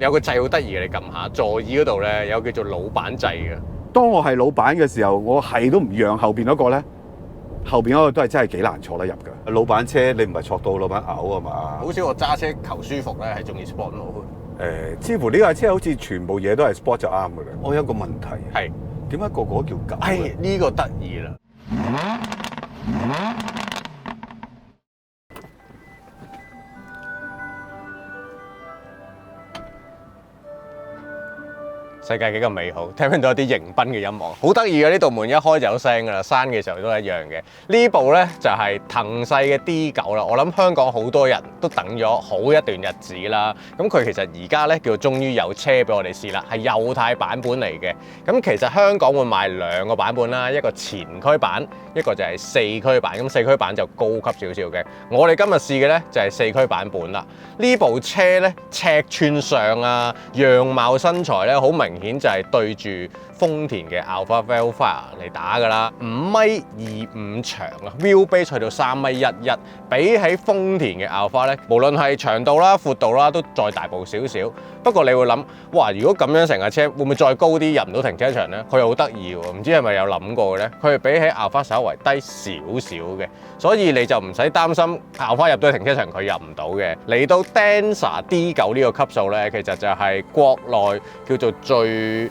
有個掣好得意嘅，你撳下座椅嗰度咧，有叫做老闆掣嘅。當我係老闆嘅時候，我係都唔讓後邊嗰個咧，後邊嗰個都係真係幾難坐得入㗎。老闆車你唔係坐到老闆嘔啊嘛？好少我揸車求舒服咧，係中意 sport mode。似乎呢架車好似全部嘢都係 sport 就啱㗎啦。我有個問題，係點解個個都叫狗？係呢個得意啦。世界幾咁美好，聽到一啲迎賓嘅音樂，好得意嘅。呢道門一開就有聲㗎啦，閂嘅時候都係一樣嘅。呢部呢就係騰勢嘅 D9啦，我諗香港好多人都等咗好一段日子啦。咁佢其實而家呢叫終於有車俾我哋試啦，係幼態版本嚟嘅。咁其實香港會賣兩個版本啦，一個前驅版，一個就係四驅版。咁四驅版就高級少少嘅。我哋今日試嘅呢就係四驅版本啦。呢部車呢尺寸上啊，樣貌身材呢好明顯就係對住豐田嘅 Alfa Vellfire 嚟打㗎啦，5.25米長啊 ，wheelbase 去到3.11米，比起豐田嘅 Alfa 咧，無論係長度啦、闊度啦，都再大部少少。不過你會諗，哇！如果咁樣成架車會唔會再高啲入唔到停車場咧？佢又好得意喎，唔知係咪有諗過嘅咧？佢係比起 Alfa 稍為低少少嘅，所以你就唔使擔心 Alfa 入到停車場佢入唔到嘅。嚟到 Denza D9呢個級數咧，其實就係國內叫做最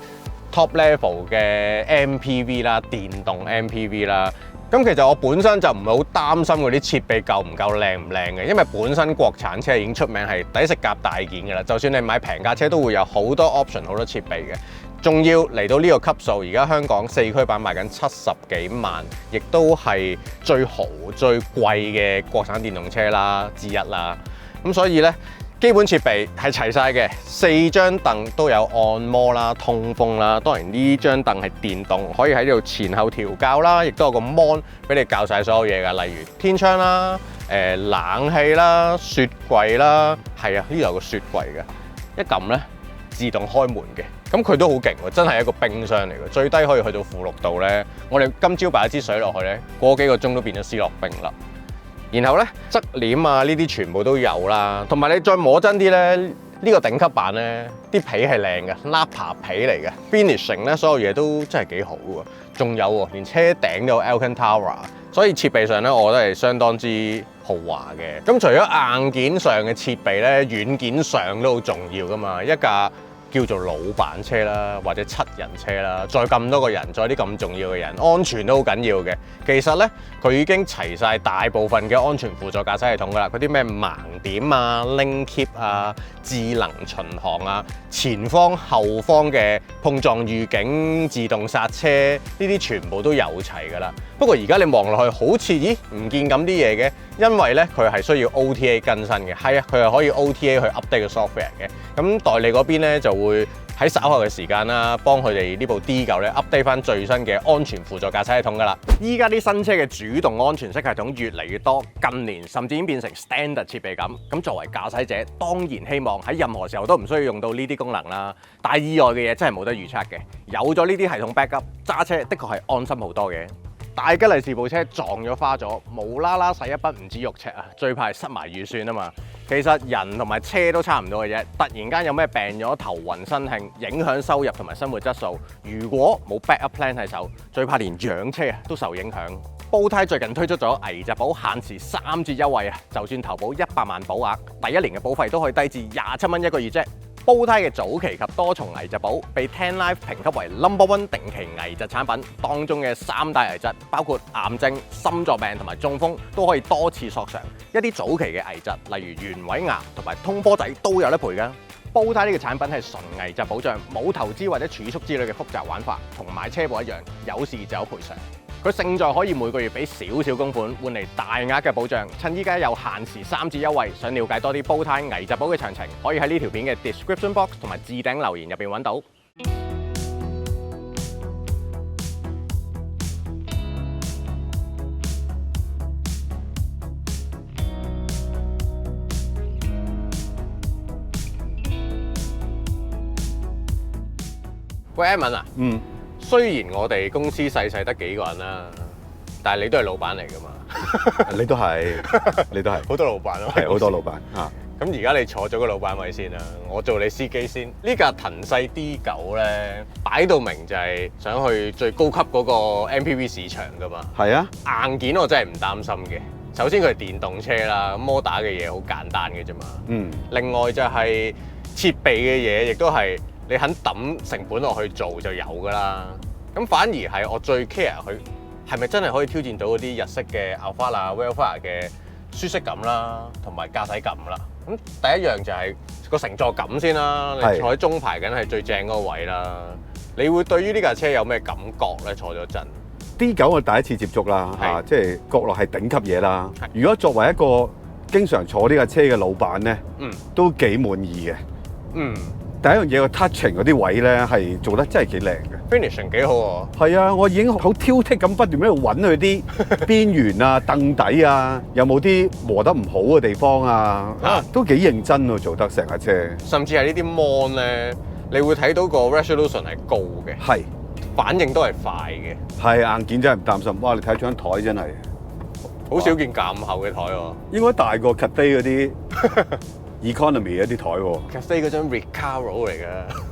top level 嘅 MPV 啦，電動 MPV 啦。咁其實我本身就唔係好擔心嗰啲設備夠唔夠靚唔靚嘅，因為本身國產車已經出名係抵食夾大件㗎啦。就算你買平價車，都會有好多 option 好多設備嘅。仲要嚟到呢個級數，而家香港四驅版賣緊70幾萬，亦都係最豪最貴嘅國產電動車啦之一啦。咁所以呢，基本設備係齊晒嘅，4張凳都有按摩啦、通風啦。當然呢張凳係電動，可以喺呢度前後調校啦，亦都有個 mon 俾你校晒所有嘢㗎，例如天窗啦、冷氣啦、雪櫃啦，係啊，呢度有個雪櫃嘅，一撳咧自動開門嘅。咁佢都好勁喎，真係一個冰箱嚟嘅，最低可以去到-6度咧。我哋今朝擺一支水落去咧，過幾個鐘都變咗思樂冰啦。然後咧，側簾啊，呢啲全部都有啦。同埋你再摸真啲咧，呢個頂級版咧，啲皮係靚嘅，Nappa 皮嚟嘅 ，finishing 咧所有嘢都真係幾好喎。仲有喎，連車頂都有 Alcantara，所以設備上咧，我覺得係相當之豪華嘅。咁除咗硬件上嘅設備咧，軟件上都好重要噶嘛。一架叫做老闆車啦，或者7人車啦，再咁多個人，再啲咁重要嘅人，安全都好緊要嘅。其實咧，佢已經齊晒大部分嘅安全輔助駕駛系統噶啦，嗰啲咩盲點啊、Lane Keep 啊、智能巡航啊、前方後方嘅碰撞預警、自動剎車，呢啲全部都有齊噶啦。不過而家你望落去好似咦唔見咁啲嘢嘅，因為咧佢係需要 OTA 更新嘅，係啊，佢係可以 OTA 去 update 個 software 嘅。咁代理嗰邊咧就會喺稍後嘅時間啦，幫佢哋呢部 D9咧 update 翻最新嘅安全輔助駕駛系統噶啦。依家啲新車嘅主動安全式系統越嚟越多，近年甚至已經變成 standard 設備咁。咁作為駕駛者，當然希望喺任何時候都唔需要用到呢啲功能啦。但係意外嘅嘢真係冇得預測嘅，有咗呢啲系統 backup，揸車的確係安心好多嘅。大吉利是部車撞咗花咗，無啦啦使一筆唔止肉赤啊！最怕係失埋預算啊嘛。其實人同埋車都差唔多嘅啫，突然間有咩病咗、頭暈身㷫，影響收入同埋生活質素。如果冇 backup plan 喺手，最怕連養車都受影響。煲呔最近推出咗危疾保限時3折優惠啊！就算投保100萬保額，第一年嘅保費都可以低至27蚊一個月啫。煲呔嘅早期及多重危疾保被 Ten Life 評級為 No.1 定期危疾產品，當中嘅3大危疾包括癌症、心臟病同埋中風，都可以多次索償。一啲早期嘅危疾，例如原位癌同埋通波仔都有得賠㗎。煲呔呢個產品係純危疾保障，冇投資或者儲蓄之類嘅複雜玩法，同買車保一樣，有事就有賠償。佢勝在可以每個月俾少少供款，換嚟大額嘅保障。趁依家有限時3折優惠，想了解多啲煲呔危疾保嘅詳情，可以喺呢條片嘅 description box 同埋置頂留言入邊揾到。喂 Edmond 啊，雖然我哋公司細得幾個人啦，但係你都係老闆嚟㗎嘛？你都係，你都係，好多老闆咯，係好多老闆啊！咁而家你坐咗個老闆位先啦，我做你司機先。呢架騰勢 D9咧，擺到明就係想去最高級嗰個 MPV 市場噶嘛。係啊，硬件我真係唔擔心嘅。首先佢係電動車啦，咁摩打嘅嘢好簡單嘅啫嘛。嗯。另外就係設備嘅嘢，亦都係你肯抌成本落去做就有㗎啦。咁反而係我最 care 佢係咪真係可以挑戰到嗰啲日式嘅 Alphard、Vellfire 嘅舒適感啦，同埋駕駛感啦。咁第一樣就係個乘坐感先啦，你坐喺中排梗係最正嗰個位啦。你會對於呢架車有咩感覺咧？坐咗陣 D9 我第一次接觸啦，嚇，即係國內係頂級嘢啦。如果作為一個經常坐呢架車嘅老闆咧，都幾滿意嘅。第一樣嘢個 touching 嗰啲位咧係做得真係幾靚嘅 ，finishing 幾好喎。係啊，我已經好挑剔咁不斷喺度揾佢啲邊緣啊、凳底啊，有冇啲磨得唔好嘅地方啊？都幾認真喎，做得成架車。甚至係呢啲 mon 咧，你會睇到個 resolution 係高嘅，係反應都係快嘅。係硬件真係唔擔心。哇！你睇張台真係好少見咁厚嘅台喎，應該大過 Cathay 嗰啲。economy 一啲台喎 ，Cathay 嗰張 Recaro 嚟嘅，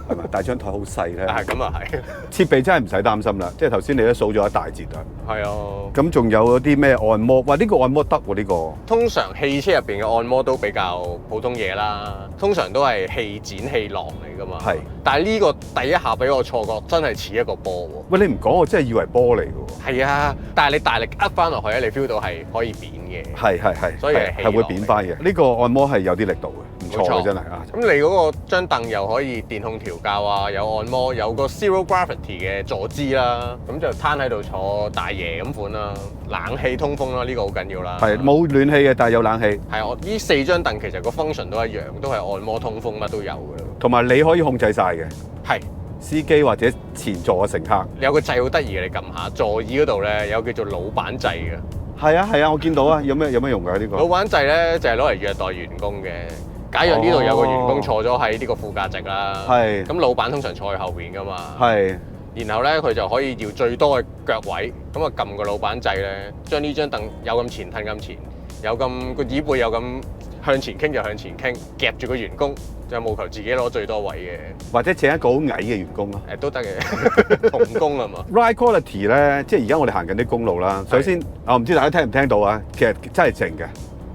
係咪？但係張台好細咧。係咁啊係。設備真係唔使擔心啦，即係頭先你都數咗一大截啦。係啊。咁仲有嗰啲咩按摩？哇！呢個按摩得喎呢個。通常汽車入邊嘅按摩都比較普通嘢啦，通常都係氣剪氣浪嚟㗎嘛。係。但係呢個第一下俾我錯覺，真係似一個波喎。喂，你唔講我真係以為波嚟㗎喎。係啊，但係你大力扼翻落去咧，你 feel 到係可以扁嘅。係。所以係會扁翻嘅。呢個按摩係有啲力度嘅，唔錯嘅真係啊。咁你嗰個張凳又可以電控調校啊，有按摩，有個 zero gravity 嘅坐姿啦，咁就攤喺度坐大爺咁款啦，冷氣通風啦，呢個好緊要啦。係冇暖氣嘅，但係有冷氣。係我呢4張凳其實個 function 都一樣，都係按摩通風乜都有㗎啦。同埋你可以控制晒嘅。係。司機或者前座嘅乘客。有個掣好得意嘅，你撳下座椅嗰度咧，有叫做老闆掣嘅。係啊，我見到啊，有咩用㗎呢個？老闆掣咧就係攞嚟虐待員工嘅。假若呢度有個員工坐咗喺呢個副駕駛啦，咁老闆通常坐喺後邊㗎嘛，然後咧佢就可以要最多嘅腳位，咁啊撳個老闆掣咧，將呢張凳有咁前褪咁前，有咁個椅背有咁向前傾就向前傾，夾住個員工就務求自己攞最多位嘅，或者請一個好矮嘅員工咯，都得嘅，同工啊嘛。Ride quality 咧，即係而家我哋行緊啲公路啦。首先，我唔知大家聽唔聽到啊，其實真係靜嘅。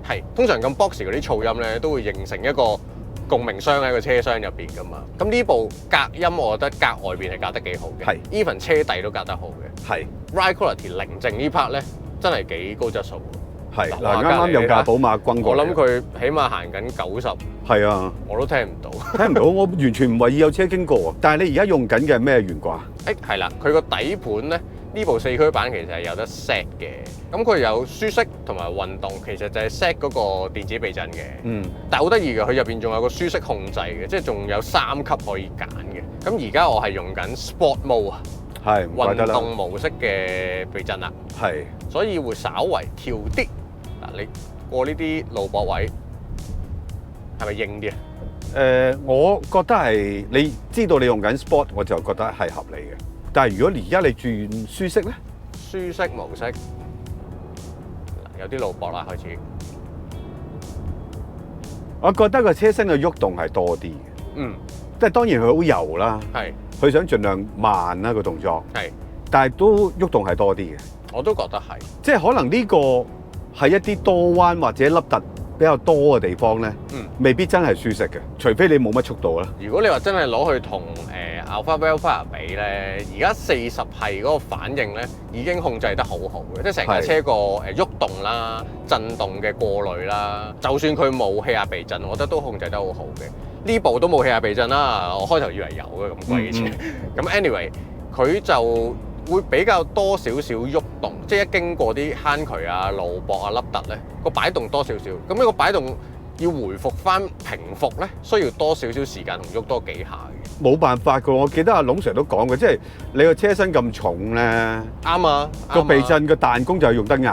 係，通常咁 box 嗰啲噪音咧，都會形成一個共鳴箱喺個車廂入邊噶嘛。咁呢部隔音，我覺得隔外邊係隔得幾好嘅。係 ，even 車底都隔得好嘅。係 ，ride quality 寧靜呢 part 咧，真係幾高質素。係，嗱啱啱有架寶馬轟過嚟。我諗佢起碼行緊90。係啊，我都聽唔到。聽唔到，我完全唔懷疑有車經過。但係你而家用緊嘅係咩懸掛？係啦，佢個底盤咧。呢部4驅版其實係有得 set 嘅，咁佢有舒適同埋運動，其實就係 set 嗰個電子避震嘅。但係好得意嘅，佢入邊仲有個舒適控制嘅，即係仲有3級可以揀嘅。咁而家我係用緊 Sport Mode 啊，運動模式嘅避震啦。係，所以會稍為跳啲。嗱，你過呢啲路駁位係咪硬啲啊？我覺得係，你知道你用緊 Sport，我就覺得係合理嘅。但係如果而家你轉舒適咧，舒適模式有啲路駁啦，開始。我覺得個車身嘅喐動係多啲嘅。即係當然佢好油啦。係。佢想盡量慢啦個動作。係。但係都喐動係多啲嘅。我都覺得係。即係可能呢個係一啲多彎或者凹凸比較多嘅地方咧，未必真係舒適嘅，除非你冇乜速度啦。如果你話真係攞去同Alphard Vellfire 比咧，而家40係嗰個反應咧已經控制得好好嘅，即係成架車個喐動啦、震動嘅過濾啦，就算佢冇氣壓避震，我覺得都控制得好好嘅。呢部都冇氣壓避震啦，我開頭以為有嘅咁貴嘅車。咁 anyway，佢就會比較多少少喐動，即係一經過啲坑渠啊、路駁啊、凹凸咧，個擺動多少少。咁呢個擺動要回復翻平復咧，需要多少少時間同喐多幾下嘅。冇辦法㗎，我記得阿龍 Sir 都講過，即係你個車身咁重咧，啱啊，個避震個彈弓就係用得硬，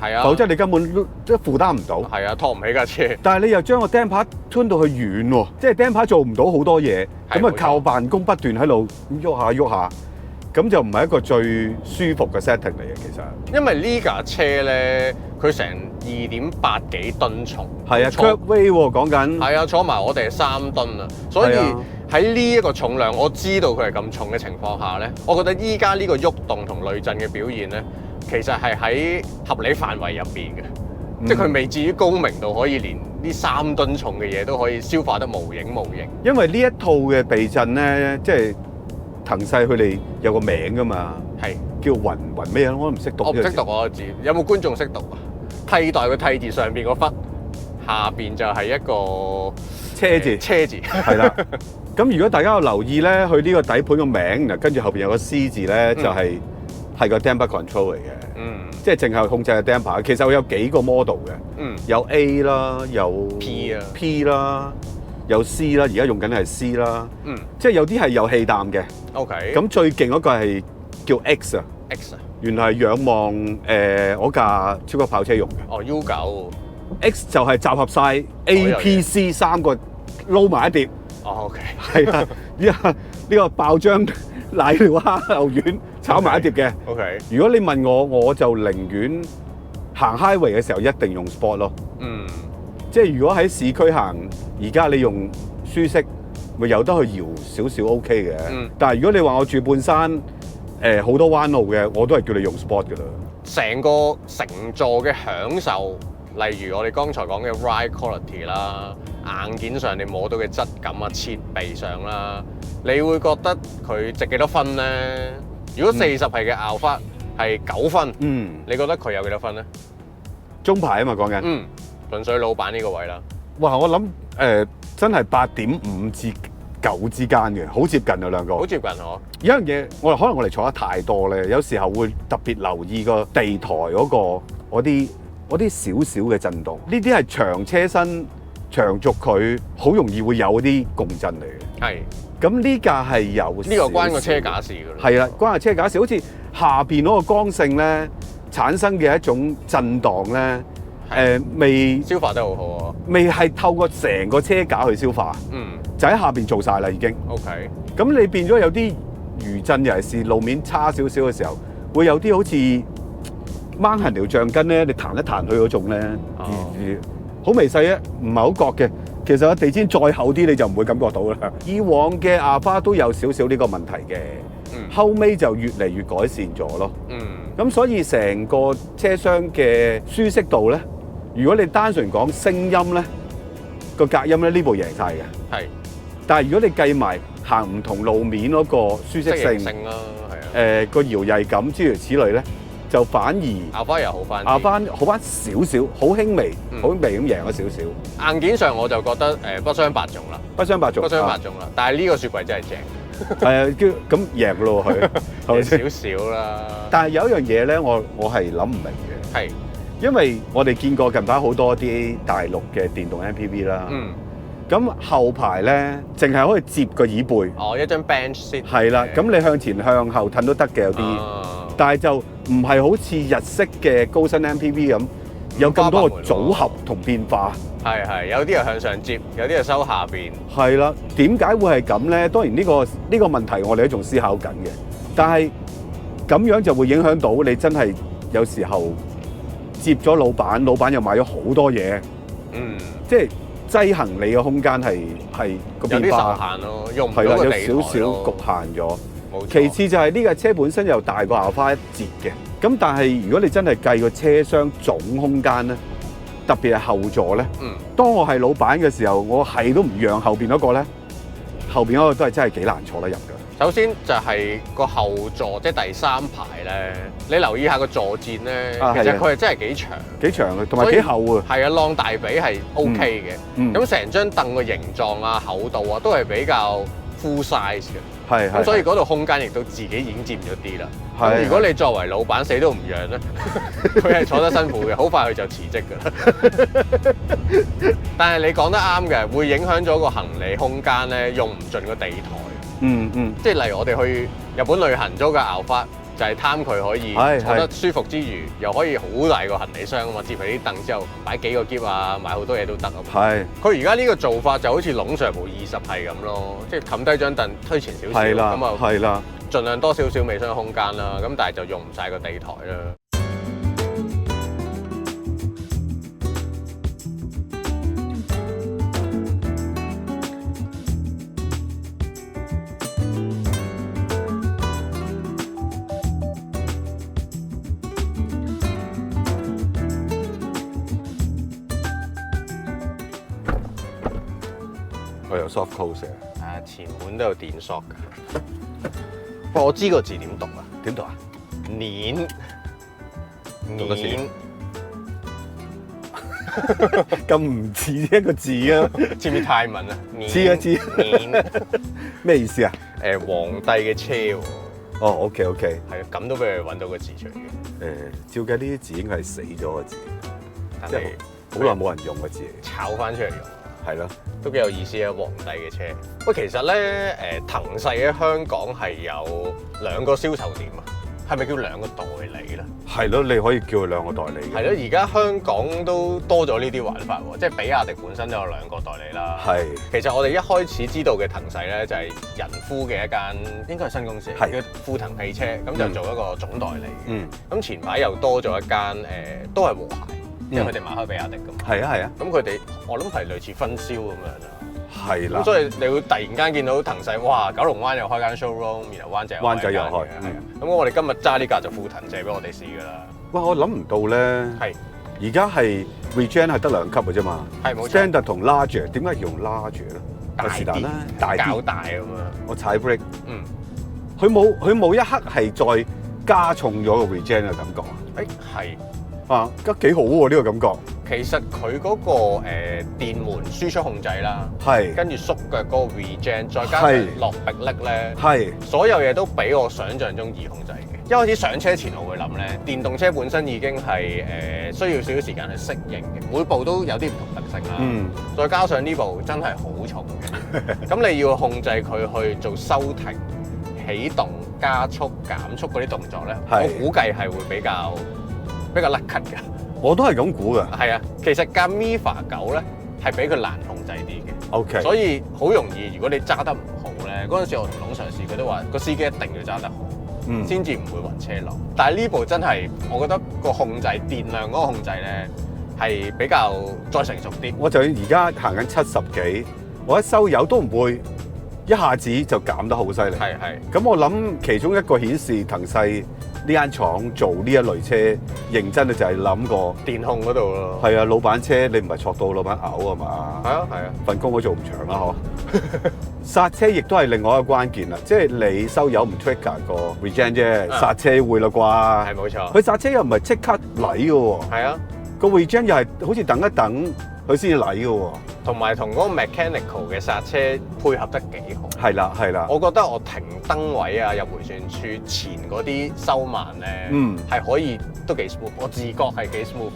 係啊，否則你根本都即係負擔唔到，係啊，拖唔起架車。但係你又將個 damper 吞到去遠喎，即係 damper 做唔到好多嘢，咁啊靠彈弓不斷喺度喐下喐下。咁就唔係一個最舒服嘅 setting 嚟嘅，其實。因為呢架車咧，佢成2.8幾噸重。係啊 ，curveway 喎講緊。係啊，坐埋我哋係3噸啊，所以喺呢一個重量，我知道佢係咁重嘅情況下咧，我覺得依家呢個喐動同累震嘅表現咧，其實係喺合理範圍入邊嘅。即係佢未至於高明到可以連呢3噸重嘅嘢都可以消化得無影無形。因為呢一套嘅避震咧，即係騰勢佢哋有個名噶嘛，係叫雲咩啊？我都唔識讀。我唔識讀我個字，有冇觀眾識讀啊？替代個替字上邊個忽，下邊就係一個車字。車字係啦。咁如果大家有留意咧，佢呢個底盤個名，嗱跟住後邊有個 C 字咧，就係個 damper control 嚟嘅。即係淨係控制個 damper。其實佢有幾個 model 嘅。有 A 啦，有 P 啦，有 C 啦。而家用緊係 C 啦。即係有啲係有氣膽嘅。OK。咁最勁嗰個係叫 X 啊。X 啊。原來係仰望嗰架超級跑車用嘅。哦 U9。X 就係集合晒 A、P、C 3個撈埋一碟。哦 OK。係啊，呢個爆漿奶料蝦牛丸炒埋一碟嘅。OK。如果你問我，我就寧願行 highway 嘅時候一定用 sport 咯。即係如果喺市區行，而家你用舒適，咪有得去搖少少 OK 嘅。但係如果你話我住半山，好多彎路嘅，我都係叫你用 sport 㗎啦。成個乘坐嘅享受，例如我哋剛才講嘅 ride quality 啦，硬件上你摸到嘅質感啊，設備上啦，你會覺得佢值幾多分咧？如果40係嘅 Alphard係9分，你覺得佢有幾多分咧？中排啊嘛，講緊。純粹老闆呢個位啦。哇！我諗真係8.5至9之間嘅，好接近啊兩個。好接近嗬。有一樣嘢，可能我哋坐得太多咧，有時候會特別留意個地台嗰啲少少嘅震動。呢啲係長車身長軸，佢好容易會有啲共振嚟嘅。係。咁呢架係有呢個關個車架事㗎啦。係啦，關個車架事，好似下邊嗰個剛性咧產生嘅一種震盪咧。未消化得好好啊！未係透過成個車架去消化，就喺下邊做晒啦已經。OK，咁你變咗有啲餘震，尤其是路面差少少嘅時候，會有啲好似掹痕條橡筋咧，你彈一彈去嗰種咧，好微細啊，唔係好覺嘅。其實個地氈再厚啲，你就唔會感覺到啦。以往嘅Alphard都有少少呢個問題嘅，後尾就越嚟越改善咗咯。咁所以成個車廂嘅舒適度咧。如果你單純講聲音咧，個隔音咧呢部贏晒嘅。係。但係如果你計埋行唔同路面嗰個舒適性啦，係啊。個搖曳感諸如此類咧，就反而Alphard又好翻。Alphard好翻少少，好輕微，好輕微咁贏咗少少。硬件上我就覺得不相伯仲啦。不相伯仲。不相伯仲啦。但係呢個雪櫃真係正。係啊，咁贏咯佢。係少少啦。但係有一樣嘢咧，我係諗唔明嘅。係。因為我哋見過近排好多啲大陸嘅電動 MPV 啦，咁後排咧淨係可以接個椅背，一張 bench seat 係啦，咁你向前向後褪都得嘅有啲，但係就唔係好似日式嘅高身 MPV 咁，有咁多個組合同變化。係，有啲係向上接，有啲係收下邊。係啦，點解會係咁咧？當然呢個問題我哋都仲思考緊嘅，但係咁樣就會影響到你真係有時候。接咗老闆又買咗好多嘢，即係擠行李嘅空間係個變化有啲受限咯，用唔到個地台有少少局限咗。其次就係呢架車本身又大過Alphard一截嘅，咁但係如果你真係計個車廂總空間咧，特別係後座咧，當我係老闆嘅時候，我係都唔讓後邊嗰個咧，後邊嗰個都係真係幾難坐得入嘅。首先就係個後座，即係第3排咧，你留意下個坐墊咧，其實佢係真係幾長嘅，同埋幾厚啊。係啊，晾大髀係 OK 嘅。咁成張凳個形狀啊、厚度啊，都係比較 full size 嘅。咁所以嗰度空間亦都自己已經佔咗啲啦。咁如果你作為老闆死都唔讓咧，佢係坐得辛苦嘅，好快佢就辭職㗎啦。但係你講得啱嘅，會影響咗個行李空間咧，用唔盡個地台。即係例如我哋去日本旅行租架Alphard，就係貪佢可以坐得舒服之餘，又可以好大個行李箱啊嘛，接起啲凳之後擺幾個篋啊，買好多嘢都得啊嘛。佢而家呢個做法就好似籠上部20係咁咯，即係冚低張凳推前少少咁啊。盡量多少少尾箱空間啦，咁但係就用唔晒個地台啦。我有 soft close 嘅，前門都有電索㗎。不過我知個字點讀啊？點讀啊？鏈咁唔似一個字啊？似唔似泰文啊？知啊知。咩意思啊？皇帝嘅車喎。哦 ，OK， 係啊，咁都俾佢揾到個字出嚟嘅。照計呢啲字應該係死咗嘅字，即係好耐冇人用嘅字嚟，炒翻出嚟用。係咯，都幾有意思啊！皇帝嘅車。喂，其實咧，騰勢喺香港係有2個銷售點啊，係咪叫2個代理咧？係咯，你可以叫佢2個代理。係咯，而家香港都多咗呢啲玩法喎，即係比亞迪本身都有2個代理啦。係。其實我哋一開始知道嘅騰勢咧，就係仁孚嘅一間，應該係新公司，叫富騰汽車，咁就做一個總代理。咁前排又多咗一間，都係和諧。因為佢哋買開比亞迪㗎嘛，係啊，咁佢哋我諗係類似分銷咁樣咋，係啦。咁所以你會突然間見到騰勢，哇！九龍灣又開間 showroom，然後灣仔又開，係啊。咁我哋今日揸呢架就富騰借俾我哋試㗎啦。哇！我諗唔到咧，係而家係 Regen 係得2級嘅啫嘛，係冇錯。Standard 同 Larger 點解要用 Larger 咧？是但啦，大啲，較大咁嘛。我踩 brake，佢冇一刻係再加重咗個 Regen 嘅感覺啊？係。啊，得幾好喎呢個感覺。其實佢嗰個電門輸出控制啦，係跟住縮腳嗰個 Regen， 再加上落迫力咧，係所有嘢都比我想象中易控制嘅。一開始上車前我會諗咧，電動車本身已經係需要少少時間去適應嘅，每部都有啲唔同特性啦。再加上呢部真係好重嘅，咁你要控制佢去做收停、起動、加速、減速嗰啲動作咧，我估計係會比較甩咳嘅，我都係咁估嘅。係啊，其實架 Miva 9咧係比佢難控制啲嘅。OK，所以好容易，如果你揸得唔好咧，嗰陣時我同龍 Sir試，佢都話個司機一定要揸得好，先至唔會暈車流。但係呢部真係，我覺得個控制電量嗰個控制咧係比較再成熟啲。我就而家行緊70幾，我一收油都唔會一下子就減得好犀利。係。咁我諗其中一個顯示騰勢呢間廠做呢一類車認真嘅就係諗個電控嗰度咯。係啊，老闆車你唔係挫到老闆嘔啊嘛？係啊，份工都做唔長啦嗬。剎車亦都係另外一個關鍵啦，即係你收油唔 trigger 個 regen 啫，剎車會啦啩？係冇錯。佢剎車又唔係即刻嚟嘅喎。係啊，個 regen 又係好似等一等佢先至嚟嘅喎。同埋同嗰個 mechanical 嘅剎車配合得幾好。係啦。我覺得我停燈位啊，入迴旋處前嗰啲收慢咧，係可以都幾 smooth。我自覺係幾 smooth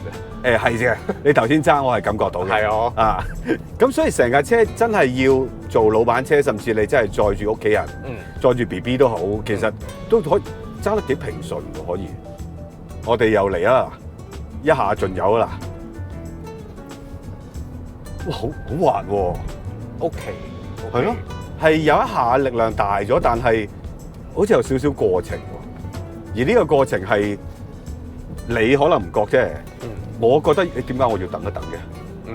嘅。係嘅，你頭先揸我係感覺到嘅。係啊。咁所以成架車真係要做老闆車，甚至你真係載住屋企人，載住 BB 都好，其實都可以揸得幾平順嘅可以。我哋又嚟啦，一下盡油啦。哇，好滑喎 ！OK，係咯，係有一下力量大咗，但係好似有少少過程喎。而呢個過程係你可能唔覺啫，我覺得點解我要等一等嘅？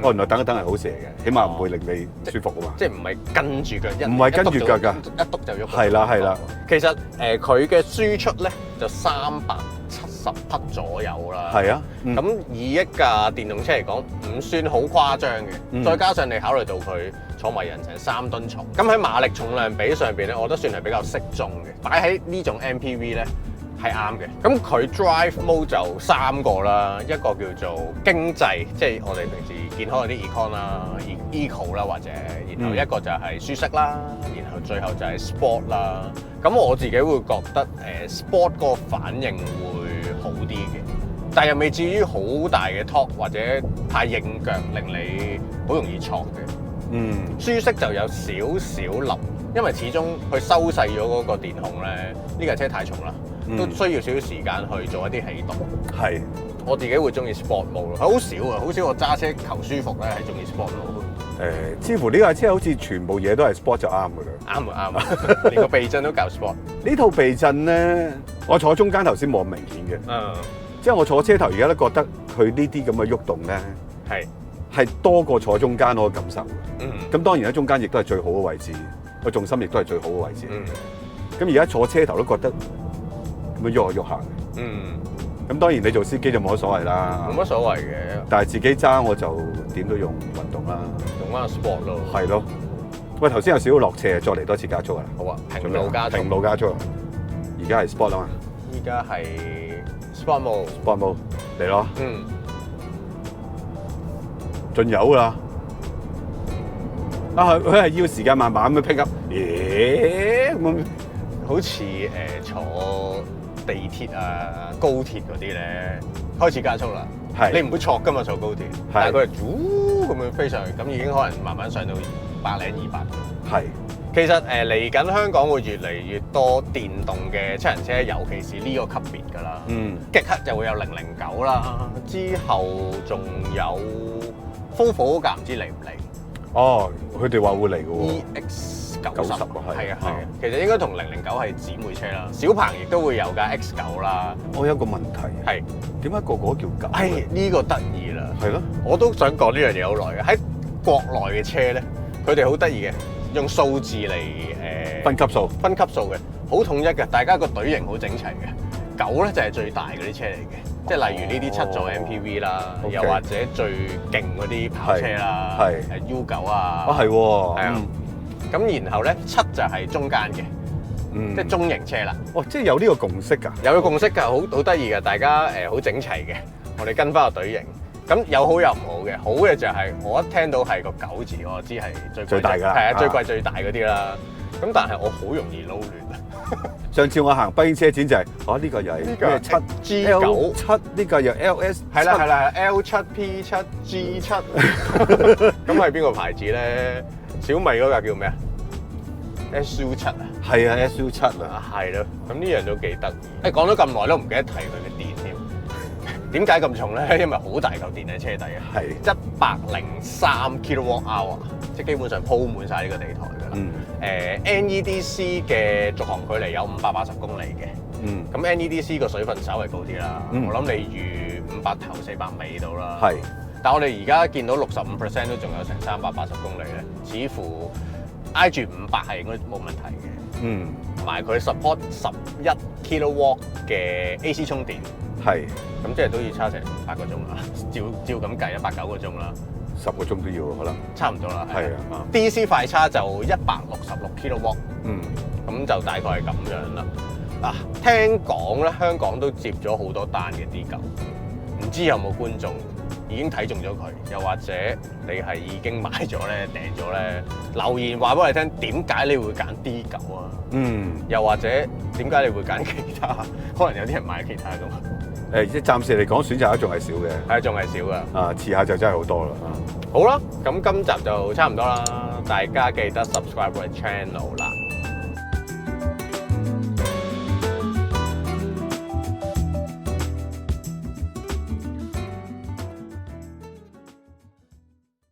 我原來等一等係好事嚟嘅，起碼唔會令你唔舒服啊嘛。即係唔係跟住腳，唔係跟住腳㗎，一篤就喐。係啦。其實佢嘅輸出咧就370匹左右啦。係啊。咁以一架電動車嚟講，唔算好誇張嘅。再加上你考慮到佢坐埋人成3噸重，咁喺馬力重量比上邊咧，我覺得算係比較適中嘅。擺喺呢種 MPV 咧係啱嘅。咁佢 Drive Mode 就3個啦，一個叫做經濟，即係我哋平時見開嗰啲 Econ 啦、Eco 啦或者，然後一個就係舒適啦，然後最後就係 Sport 啦。咁我自己會覺得Sport 嗰個反應會好啲嘅，但又未至於好大嘅 torque 或者太硬腳，令你好容易挫嘅。舒適就有少少冧，因為始終佢收細咗嗰個電控咧，呢架車太重啦，都需要少少時間去做一啲起動。係，我自己會中意 Sport Mode 咯，好少啊，好少我揸車求舒服咧係中意 Sport Mode。似乎呢架車好似全部嘢都係 sport 就啱㗎啦。啱啊啱啊，連個避震都夠 sport。呢套避震咧，我坐中間頭先冇咁明顯嘅。即係我坐車頭而家都覺得佢呢啲咁嘅喐動咧，係多過坐中間我嘅感受。咁當然喺中間亦都係最好嘅位置，個重心亦都係最好嘅位置。咁而家坐車頭都覺得咁樣喐下喐下。咁當然你做司機就冇乜所謂啦。冇乜所謂嘅。但係自己揸我就點都用運動啦，用翻個 sport 咯。係咯。喂，頭先有少少落斜，再嚟多次加速啊！好啊，平路加速。平路加速。而家係 sport 啊嘛。依家係 sport mode。sport mode 嚟咯。進油啦。啊，佢係要時間慢慢咁樣 pick up。咁好似坐地鐵啊、高鐵嗰啲咧，開始加速啦。你唔會錯噶嘛，坐高鐵。但係佢係咁樣飛上去，咁已經可能慢慢上到100零200。其實嚟緊香港會越嚟越多電動嘅七人車，尤其是呢個級別㗎啦。極氪就會有009啦，之後仲有 Volvo 架唔知嚟唔嚟？哦，佢哋話會嚟嘅喎。EX90係啊，其實應該同009係姊妹車啦。小鵬亦都會有架 X9啦。我有個問題係點解個個都叫9？呢個得意啦。係咯，我都想講呢樣嘢好耐嘅。喺國內嘅車咧，佢哋好得意嘅，用數字嚟分級數嘅，好統一嘅，大家個隊形好整齊嘅。9咧就係最大嗰啲車嚟嘅，即係例如呢啲7座 MPV 啦，又或者最勁嗰啲跑車啦，U9啊。係啊。咁然後咧7就係中間嘅，即係中型車啦。即係有呢個共識㗎？有個共識㗎，好得意㗎，大家好整齊嘅。我哋跟翻個隊形，咁有好有唔好嘅。好嘅就係我一聽到係個9字，我知係最大㗎。係啊，最貴最大嗰啲啦。咁但係我好容易撈亂。上次我行北京車展就係，呢個又係咩7G9，呢個又 LS， 係啦 L7P7G7。咁係邊個牌子咧？小米嗰架叫咩啊 ？SU7啊，係啊 SU7啊，係咯。咁呢樣都幾得意。講咗咁耐都唔記得提佢嘅電添。點解咁重咧？因為好大嚿電喺車底啊。係103 kWh， 即係基本上鋪滿晒呢個地台㗎啦。NEDC 嘅續航距離有580公里嘅。咁 NEDC 個水分稍微高啲啦。我諗你預500頭400尾到啦。係。但我哋而家見到65%都仲有成380公里咧，似乎挨住500係應該冇問題嘅。同埋佢 support 11 kW 嘅 AC 充電。係。咁即係都要差成8個鐘啦，照咁計8-9個鐘啦，10個鐘都要可能。差唔多啦。係啊。DC 快叉就166 kW。咁就大概係咁樣啦。嗱，聽講咧，香港都接咗好多單嘅 D9，唔知有冇觀眾已經睇中咗佢，又或者你係已經買咗咧、訂咗咧，留言話俾我哋聽，點解你會揀 D9 啊？又或者點解你會揀其他？可能有啲人買其他噶嘛。即係暫時嚟講，選擇都仲係少嘅。係，仲係少噶。遲下就真係好多啦。好啦，咁今集就差唔多啦，大家記得 subscribe 我哋 channel 啦。